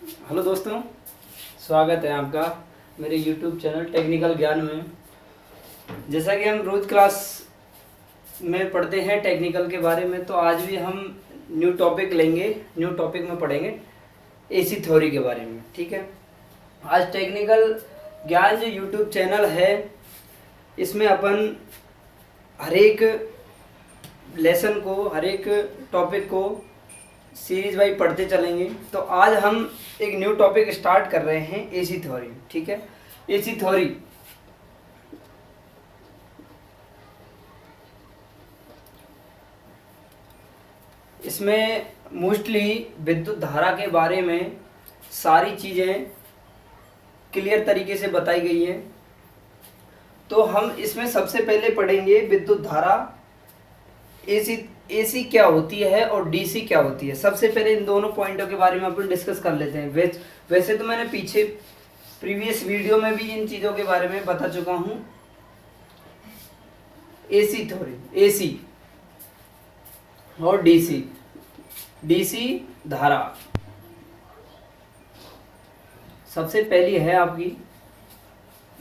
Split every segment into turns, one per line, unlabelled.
Hello दोस्तों, स्वागत है आपका मेरे YouTube चैनल टेक्निकल ज्ञान में। जैसा कि हम रोज क्लास में पढ़ते हैं टेक्निकल के बारे में, तो आज भी हम न्यू टॉपिक लेंगे। न्यू टॉपिक में पढ़ेंगे एसी थ्योरी के बारे में। ठीक है, आज टेक्निकल ज्ञान जो YouTube चैनल है, इसमें अपन हर एक लेसन को, हर एक टॉपिक को सीरीज वाइज पढ़ते चलेंगे। तो आज हम एक न्यू टॉपिक स्टार्ट कर रहे हैं, एसी थ्योरी। ठीक है, एसी थ्योरी इसमें मोस्टली विद्युत धारा के बारे में सारी चीज़ें क्लियर तरीके से बताई गई हैं। तो हम इसमें सबसे पहले पढ़ेंगे विद्युत धारा, एसी क्या होती है और डीसी क्या होती है। सबसे पहले इन दोनों पॉइंटों के बारे में अपन डिस्कस कर लेते हैं। वैसे तो मैंने पीछे प्रीवियस वीडियो में भी इन चीज़ों के बारे में बता चुका हूँ। एसी थ्योरी, एसी और डीसी, डीसी धारा सबसे पहली है आपकी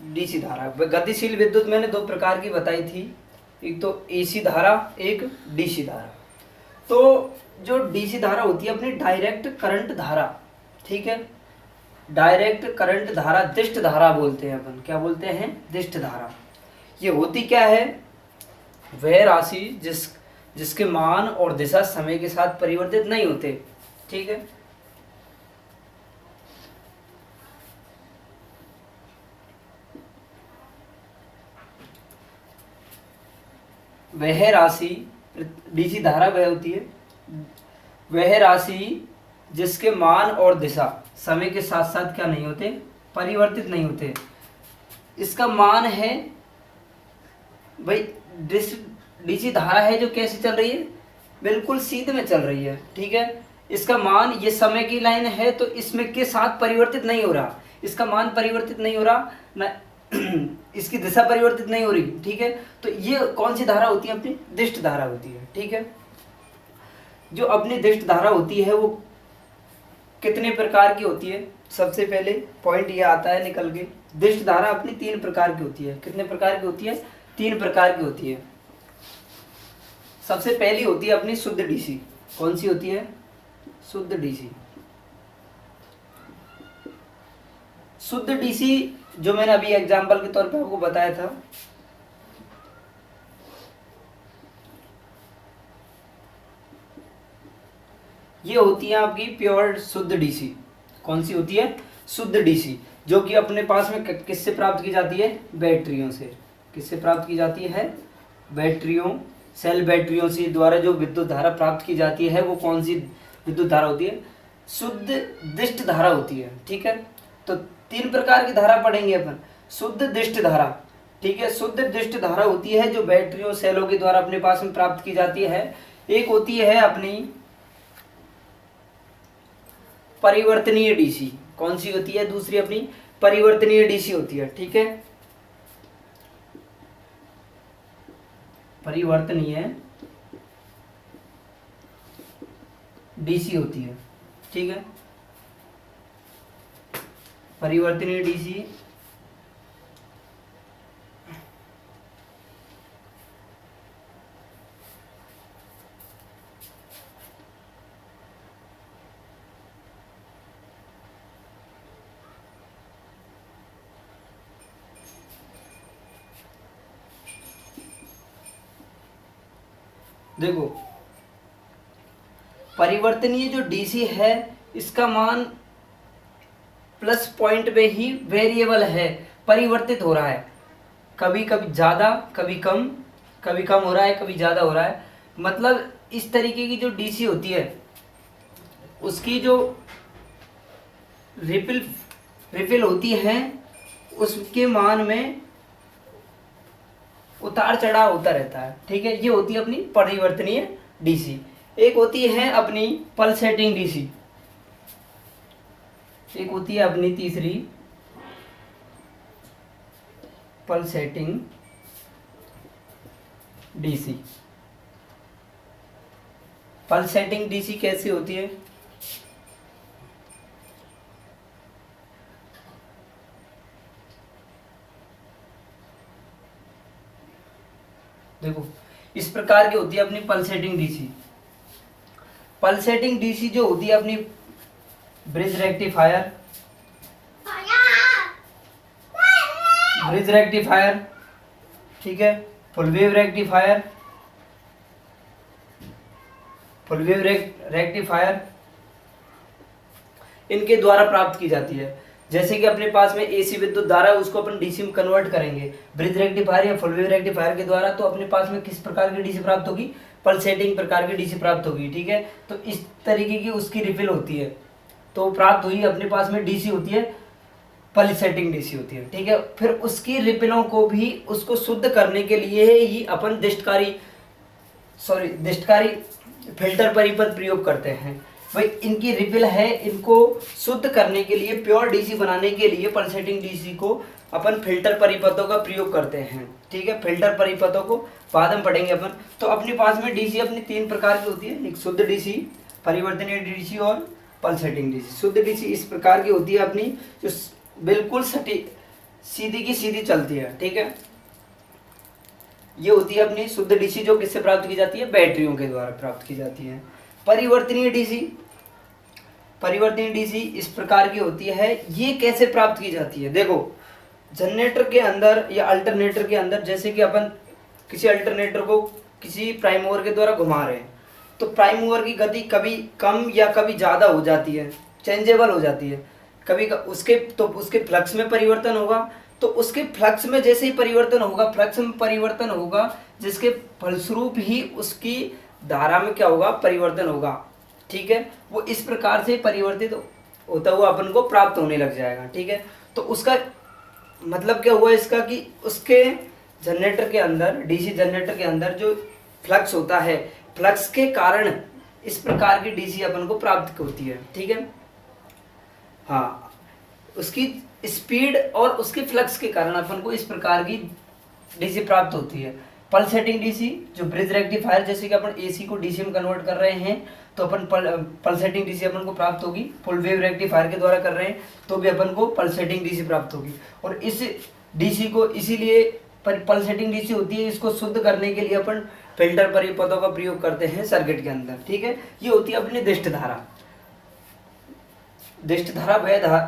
डीसी धारा। गतिशील विद्युत मैंने दो प्रकार की बताई थी, एक तो एसी धारा, एक डीसी धारा। तो जो डीसी धारा होती है अपनी डायरेक्ट करंट धारा, ठीक है, डायरेक्ट करंट धारा, दिष्ट धारा बोलते हैं अपन। क्या बोलते हैं? दिष्ट धारा। ये होती क्या है? वह राशि जिसके मान और दिशा समय के साथ परिवर्तित नहीं होते। ठीक है, वह राशि, डीसी धारा वह होती है वह राशि जिसके मान और दिशा समय के साथ साथ क्या नहीं होते? परिवर्तित नहीं होते। इसका मान है भाई, डीसी धारा है जो कैसे चल रही है? बिल्कुल सीधे में चल रही है। ठीक है, इसका मान, ये समय की लाइन है तो इसमें के साथ परिवर्तित नहीं हो रहा, इसका मान परिवर्तित नहीं हो रहा ना, इसकी दिशा परिवर्तित नहीं हो रही। ठीक है, तो ये कौन सी धारा होती है? अपनी दिष्ट धारा होती है। ठीक है, जो अपनी दिष्ट धारा होती है वो कितने प्रकार की होती है? सबसे पहले पॉइंट ये आता है निकल के, दिष्ट धारा अपनी तीन प्रकार की होती है। कितने प्रकार की होती है? तीन प्रकार की होती है। सबसे पहली होती है अपनी शुद्ध डीसी। कौन सी होती है? शुद्ध डीसी। शुद्ध डीसी जो मैंने अभी एग्जांपल के तौर पे आपको बताया था, ये होती है आपकी प्योर शुद्ध डीसी। कौन सी होती है? शुद्ध डीसी, जो कि अपने पास में किससे प्राप्त की जाती है? बैटरियों से। किससे प्राप्त की जाती है? बैटरियों, सेल बैटरियों से द्वारा जो विद्युत धारा प्राप्त की जाती है, वो कौन सी विद्युत धारा होती है? शुद्ध दिष्ट धारा होती है। ठीक है, तो तीन प्रकार की धारा पढ़ेंगे अपन। शुद्ध दिष्ट धारा, ठीक है, शुद्ध दिष्ट धारा होती है जो बैटरियों, सेलों के द्वारा अपने पास में प्राप्त की जाती है। एक होती है अपनी परिवर्तनीय डीसी। कौन सी होती है? दूसरी अपनी परिवर्तनीय डीसी होती है। ठीक है, परिवर्तनीय डीसी होती है। ठीक है, परिवर्तनीय डीसी देखो, परिवर्तनीय जो डीसी है इसका मान प्लस पॉइंट में ही वेरिएबल है, परिवर्तित हो रहा है। कभी कभी ज़्यादा, कभी कम हो रहा है, कभी ज़्यादा हो रहा है। मतलब इस तरीके की जो डीसी होती है उसकी जो रिपिल होती है, उसके मान में उतार चढ़ाव होता रहता है। ठीक है, ये होती है अपनी परिवर्तनीय डीसी। एक होती है अपनी पल्सेटिंग डीसी, एक होती है अपनी तीसरी पल्सेटिंग डीसी। पल्सेटिंग डीसी कैसी होती है? देखो इस प्रकार की होती है अपनी पल्सेटिंग डीसी। पल्सेटिंग डीसी जो होती है अपनी ब्रिज रेक्टिफायर, ब्रिज रेक्टिफायर, ठीक है, full wave rectifier, full wave rectifier, इनके द्वारा प्राप्त की जाती है। जैसे कि अपने पास में एसी विद्युत धारा है उसको अपन डीसी में कन्वर्ट करेंगे ब्रिज रेक्टिफायर या फुल वेव रेक्टिफायर के द्वारा, तो अपने पास में किस प्रकार की डीसी प्राप्त होगी, पल्सेटिंग प्रकार की डीसी प्राप्त होगी, ठीक है। तो इस तरीके की उसकी रिफिल होती है, तो प्राप्त हुई अपने पास में डीसी होती है, पल्सेटिंग डीसी होती है, ठीक है। फिर उसकी रिपिलों को भी उसको शुद्ध करने के लिए ही अपन दिष्टकारी फिल्टर परिपथ प्रयोग करते हैं। भाई इनकी रिपिल है, इनको शुद्ध करने के लिए, प्योर डीसी बनाने के लिए पल्सेटिंग डीसी को अपन फिल्टर परिपथों का प्रयोग करते हैं, ठीक है। फिल्टर परिपथों को बाद में पढ़ेंगे अपन। तो अपने पास में डीसी अपनी 3 प्रकार की होती है, एक शुद्ध डीसी, परिवर्तनीय डीसी और पल्सेटिंग डीसी। शुद्ध डीसी इस प्रकार की होती है अपनी, जो बिल्कुल सटीक सीधी की सीधी चलती है, ठीक है। ये होती है अपनी शुद्ध डीसी, जो किससे प्राप्त की जाती है, बैटरियों के द्वारा प्राप्त की जाती है। परिवर्तनीय डीसी, परिवर्तनीय डीसी इस प्रकार की होती है। ये कैसे प्राप्त की जाती है, देखो जनरेटर के अंदर या अल्टरनेटर के अंदर, जैसे कि अपन किसी अल्टरनेटर को किसी प्राइम मूवर के द्वारा घुमा रहे हैं, तो प्राइम मूवर की गति कभी कम या कभी ज़्यादा हो जाती है, चेंजेबल हो जाती है। कभी उसके फ्लक्स में परिवर्तन होगा, तो उसके फ्लक्स में जैसे ही परिवर्तन होगा, फ्लक्स में परिवर्तन होगा, जिसके फलस्वरूप ही उसकी धारा में क्या होगा, परिवर्तन होगा, ठीक है। वो इस प्रकार से परिवर्तित होता हुआ अपन को प्राप्त होने लग जाएगा, ठीक है। तो उसका मतलब क्या हुआ इसका, कि उसके जनरेटर के अंदर, डीसी जनरेटर के अंदर जो फ्लक्स होता है, फ्लक्स के कारण इस प्रकार की डीसी अपन को प्राप्त होती है, ठीक है। हाँ, उसकी स्पीड और उसके फ्लक्स के कारण अपन को इस प्रकार की डीसी प्राप्त होती है। पल्सेटिंग डीसी जो ब्रिज रेक्टिफायर, जैसे कि अपन एसी को डीसी में कन्वर्ट कर रहे हैं, तो अपन पल्सेटिंग डीसी अपन को प्राप्त होगी। फुल वेव रेक्टिफायर के द्वारा कर रहे हैं तो भी अपन को पल्सेटिंग डीसी प्राप्त होगी। और इस डीसी को इसीलिए पल्सेटिंग डीसी होती है, इसको शुद्ध करने के लिए अपन फिल्टर परिपथों का प्रयोग करते हैं सर्किट के अंदर, ठीक है। ये होती है अपनी दिष्ट धारा। दिष्ट धारा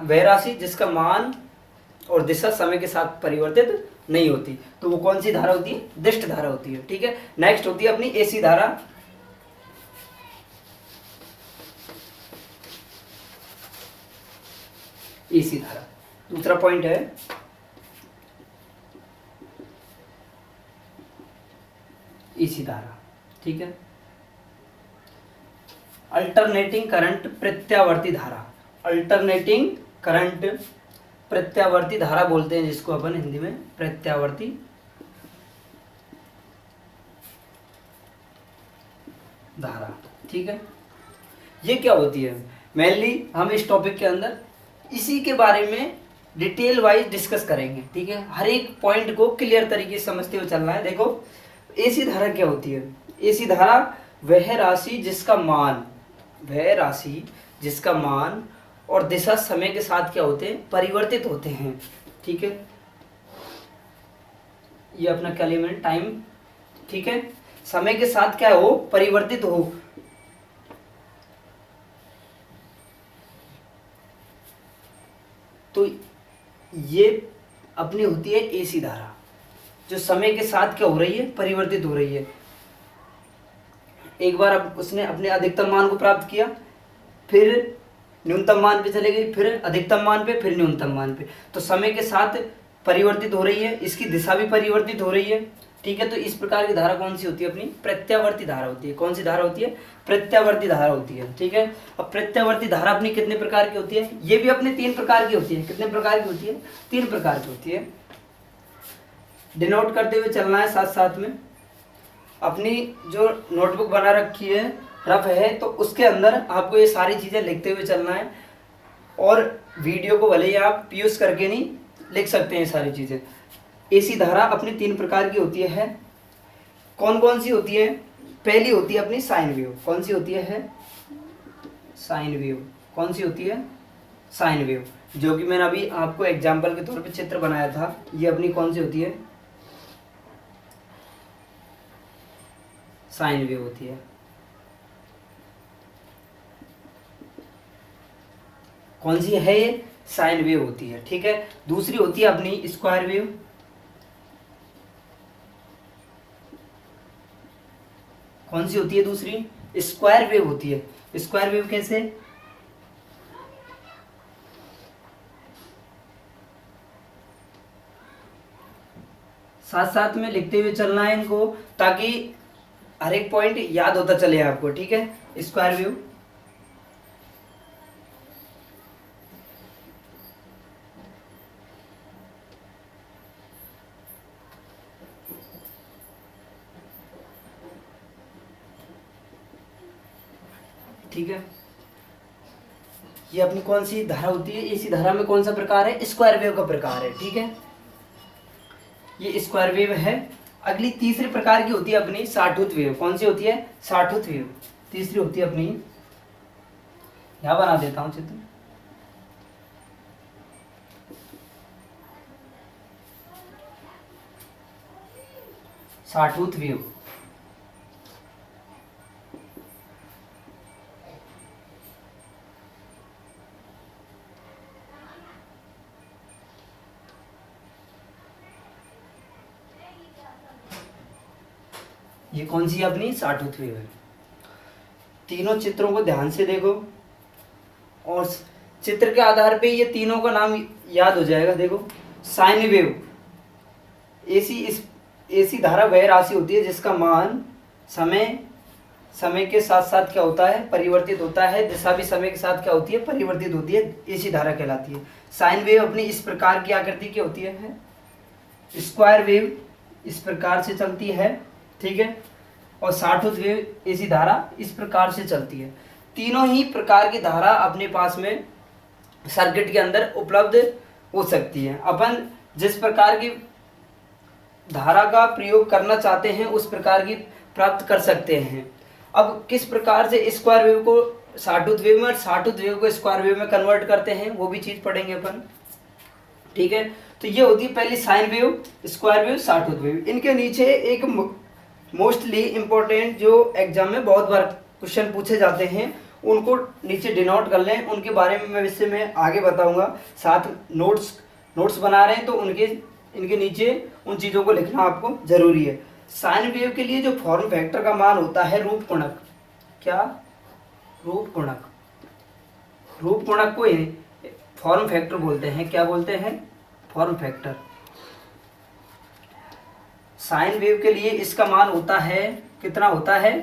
वह राशि जिसका मान और दिशा समय के साथ परिवर्तित नहीं होती, तो वो कौन सी धारा होती है, दिष्ट धारा होती है, ठीक है। नेक्स्ट होती है अपनी एसी धारा। एसी धारा दूसरा पॉइंट है, एसी धारा, ठीक है। अल्टरनेटिंग करंट प्रत्यावर्ती धारा, अल्टरनेटिंग करंट प्रत्यावर्ती धारा बोलते हैं जिसको अपन हिंदी में, प्रत्यावर्ती धारा, ठीक है। ये क्या होती है, मेनली हम इस टॉपिक के अंदर इसी के बारे में डिटेल वाइज डिस्कस करेंगे, ठीक है। हर एक पॉइंट को क्लियर तरीके से समझते हुए चलना है। देखो एसी धारा क्या होती है, एसी धारा वह राशि जिसका मान, वह राशि जिसका मान और दिशा समय के साथ क्या होते हैं, परिवर्तित होते हैं, ठीक है। ये अपना क्या एलिमेंट टाइम, ठीक है, समय के साथ क्या हो, परिवर्तित हो। तो ये अपनी होती है एसी धारा, जो समय के साथ क्या हो रही है, परिवर्तित हो रही है। एक बार अब उसने अपने अधिकतम मान को प्राप्त किया, फिर न्यूनतम मान पे चले गई, फिर अधिकतम मान पे, फिर न्यूनतम मान पे, तो समय के साथ परिवर्तित हो रही है, इसकी दिशा भी परिवर्तित हो रही है, ठीक है। तो इस प्रकार की धारा कौन सी होती है, अपनी प्रत्यावर्ती धारा होती है। कौन सी धारा होती है, प्रत्यावर्ती धारा होती है, ठीक है। अब प्रत्यावर्ती धारा अपनी कितने प्रकार की होती है, ये भी अपने 3 प्रकार की होती है। कितने प्रकार की होती है, 3 प्रकार की होती है। डिनोट करते हुए चलना है साथ साथ में। अपनी जो नोटबुक बना रखी है, रफ है, तो उसके अंदर आपको ये सारी चीज़ें लिखते हुए चलना है, और वीडियो को भले ही आप पीयूष करके नहीं लिख सकते हैं सारी चीज़ें। एसी धारा अपनी 3 प्रकार की होती है। कौन कौन सी होती है, पहली होती है अपनी साइन वेव। कौन सी होती है, साइन वेव। कौन सी होती है, साइन वेव, जो कि मैंने अभी आपको एग्जाम्पल के तौर पे चित्र बनाया था। ये अपनी कौन सी होती है, साइन वेव होती है। कौन सी है ये? साइन वेव होती है। ठीक है, दूसरी होती है अपनी स्क्वायर वेव। कौन सी होती है दूसरी? स्क्वायर वेव होती है। स्क्वायर वेव कैसे? साथ साथ में लिखते हुए चलना है इनको, ताकि हर एक पॉइंट याद होता चले आपको। ठीक है, स्क्वायर वेव। ठीक है, ये अपनी कौन सी धारा होती है? इसी धारा में कौन सा प्रकार है? स्क्वायर वेव का प्रकार है। ठीक है, ये स्क्वायर वेव है। अगली तीसरे प्रकार की होती है अपनी सॉटूथ वेव। कौन सी होती है? Sawtooth wave. तीसरी होती है अपनी, यहां बना देता हूं चित्र। Sawtooth wave. ये कौन सी अपनी सॉटूथ वेव है। तीनों चित्रों को ध्यान से देखो और चित्र के आधार पे ये तीनों का नाम याद हो जाएगा। देखो, साइन वेव, एसी धारा वह राशि होती है जिसका मान समय के साथ साथ क्या होता है? परिवर्तित होता है। दिशा भी समय के साथ क्या होती है? परिवर्तित होती है। एसी धारा कहलाती है। साइन वेव अपनी इस प्रकार की आकृति की होती है। स्क्वायर वेव इस प्रकार से चलती है। ठीक है, और सॉटूथ वेव एसी धारा इस प्रकार से चलती है। तीनों ही प्रकार की धारा अपने पास में सर्किट के अंदर उपलब्ध हो सकती है। अपन जिस प्रकार की धारा का प्रयोग करना चाहते हैं उस प्रकार की प्राप्त कर सकते हैं। अब किस प्रकार से स्क्वायर वेव को सॉटूथ वेव में और सॉटूथ वेव को स्क्वायर वेव में कन्वर्ट करते हैं वो भी चीज पढ़ेंगे अपन। ठीक है, तो ये होती है पहली sine wave, square wave, sawtooth wave. इनके नीचे एक मोस्टली इंपॉर्टेंट जो एग्जाम में बहुत बार क्वेश्चन पूछे जाते हैं उनको नीचे डिनोट कर लें। उनके बारे में वैसे मैं आगे बताऊंगा। साथ नोट्स बना रहे हैं तो इनके नीचे उन चीज़ों को लिखना आपको जरूरी है। साइन वेव के लिए जो फॉर्म फैक्टर का मान होता है रूप गुणक। क्या? रूप गुणक। रूप गुणक को फॉर्म फैक्टर बोलते हैं। क्या बोलते हैं? Form factor. साइन वेव के लिए इसका मान होता है, कितना होता है?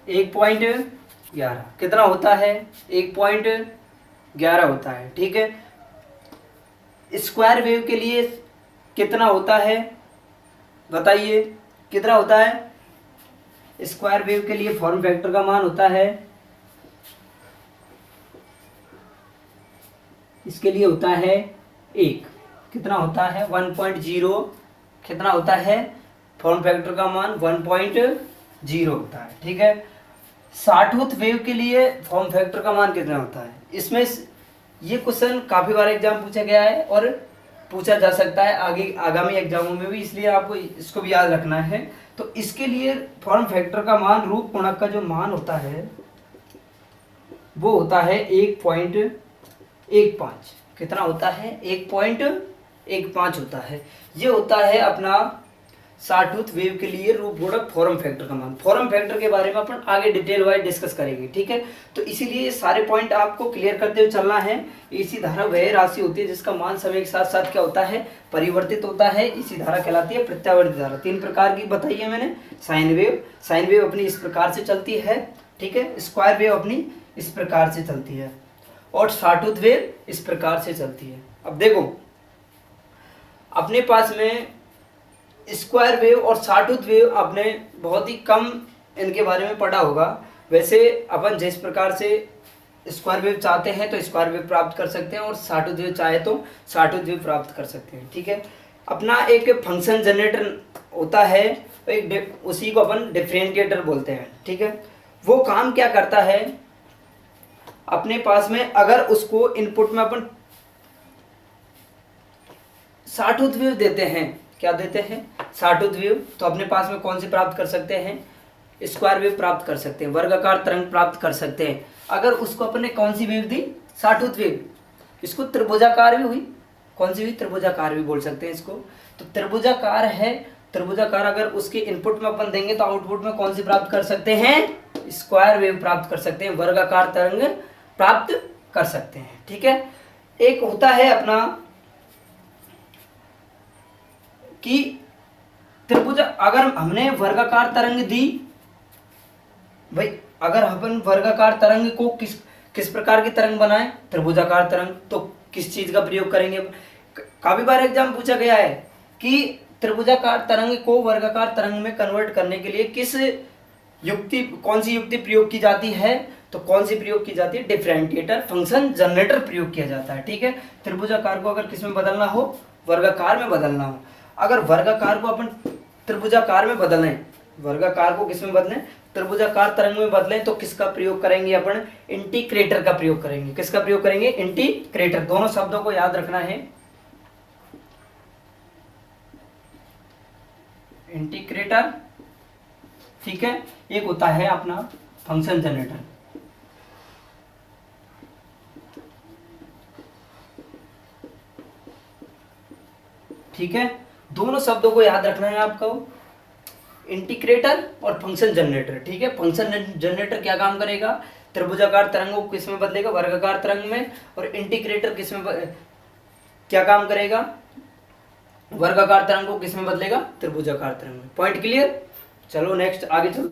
1.11। कितना होता है? 1.11 होता है। ठीक है, स्क्वायर वेव के लिए कितना होता है बताइए? कितना होता है? स्क्वायर वेव के लिए फॉर्म फैक्टर का मान होता है, इसके लिए होता है 1। कितना होता है? 1.0। कितना होता है? फॉर्म फैक्टर का मान 1.0 होता है। ठीक है, सॉटूथ वेव के लिए फॉर्म फैक्टर का मान कितना होता है? इसमें ये क्वेश्चन काफ़ी बार एग्जाम पूछा गया है और पूछा जा सकता है आगे आगामी एग्जामों में भी, इसलिए आपको इसको भी याद रखना है। तो इसके लिए फॉर्म फैक्टर का मान, रूप गुणक का जो मान होता है वो होता है 1.15। कितना होता है? 1.15 होता है। ये होता है अपना सॉटूथ वेव के लिए रूप गुणक फॉर्म फैक्टर का मान। फॉर्म फैक्टर के बारे में अपन आगे डिटेल वाइज डिस्कस करेंगे। ठीक है, तो इसीलिए ये सारे पॉइंट आपको क्लियर करते हुए चलना है। एसी धारा वह राशि होती है जिसका मान समय के साथ साथ क्या होता है? परिवर्तित होता है। इसी धारा कहलाती है प्रत्यावर्ती धारा। 3 प्रकार की बताई है मैंने। साइन वेव अपनी इस प्रकार से चलती है। ठीक है, स्क्वायर वेव अपनी इस प्रकार से चलती है और सॉटूथ वेव इस प्रकार से चलती है। अब देखो, अपने पास में स्क्वायर वेव और सॉटूथ वेव आपने बहुत ही कम इनके बारे में पढ़ा होगा। वैसे अपन जिस प्रकार से स्क्वायर वेव चाहते हैं तो स्क्वायर वेव प्राप्त कर सकते हैं और सॉटूथ वेव चाहे तो सॉटूथ वेव प्राप्त कर सकते हैं। ठीक है, अपना एक फंक्शन जनरेटर होता है, उसी को अपन डिफरेंशिएटर बोलते हैं। ठीक है, वो काम क्या करता है? अपने पास में अगर उसको इनपुट में अपन सॉटूथ वेव देते हैं, क्या देते हैं? साटूथ वेव, तो अपने पास में कौन सी प्राप्त कर सकते हैं, स्क्वायर वेव प्राप्त कर सकते हैं, वर्गाकार तरंग प्राप्त कर सकते हैं। अगर उसको अपने कौन सी वेव दी, साटूथ वेव, इसको त्रिभुजाकार भी हुई, कौन सी हुई, त्रिभुजाकार भी बोल सकते हैं इसको। तो त्रिभुजाकार है, त्रिभुजाकार अगर उसके इनपुट में अपन देंगे तो आउटपुट में कौन सी प्राप्त कर सकते हैं, स्क्वायर वेव प्राप्त कर सकते हैं, वर्गाकार तरंग प्राप्त कर सकते हैं। ठीक है, एक होता है अपना कि त्रिभुजा, अगर हमने वर्गाकार तरंग दी भाई, अगर अपन वर्गाकार तरंग को किस प्रकार की तरंग बनाए, त्रिभुजाकार तरंग, तो किस चीज का प्रयोग करेंगे। काफी बार एग्जाम पूछा गया है कि त्रिभुजाकार तरंग को वर्गाकार तरंग में कन्वर्ट करने के लिए किस युक्ति, कौन सी युक्ति प्रयोग की जाती है, तो कौन सी प्रयोग की जाती है, डिफरेंटिएटर फंक्शन जनरेटर प्रयोग किया जाता है। ठीक है, त्रिभुजाकार को अगर किस में बदलना हो, वर्गाकार में बदलना हो, अगर वर्गाकार को अपन त्रिभुजाकार में बदलें, वर्गाकार को किस में बदलें, त्रिभुजाकार तरंग में बदलें, तो किसका प्रयोग करेंगे अपन, इंटीग्रेटर का प्रयोग करेंगे। किसका प्रयोग करेंगे, इंटीग्रेटर। दोनों शब्दों को याद रखना है, इंटीग्रेटर। ठीक है, एक होता है अपना फंक्शन जनरेटर। ठीक है, दोनों शब्दों को याद रखना है आपको, इंटीग्रेटर और फंक्शन जनरेटर। ठीक है, फंक्शन जनरेटर क्या काम करेगा, त्रिभुजाकार तरंग को किस में बदलेगा, वर्गाकार तरंग में, और इंटीग्रेटर किस में क्या काम करेगा, वर्गाकार तरंग को किस में बदलेगा, त्रिभुजाकार तरंग में। Point clear. चलो नेक्स्ट आगे चलते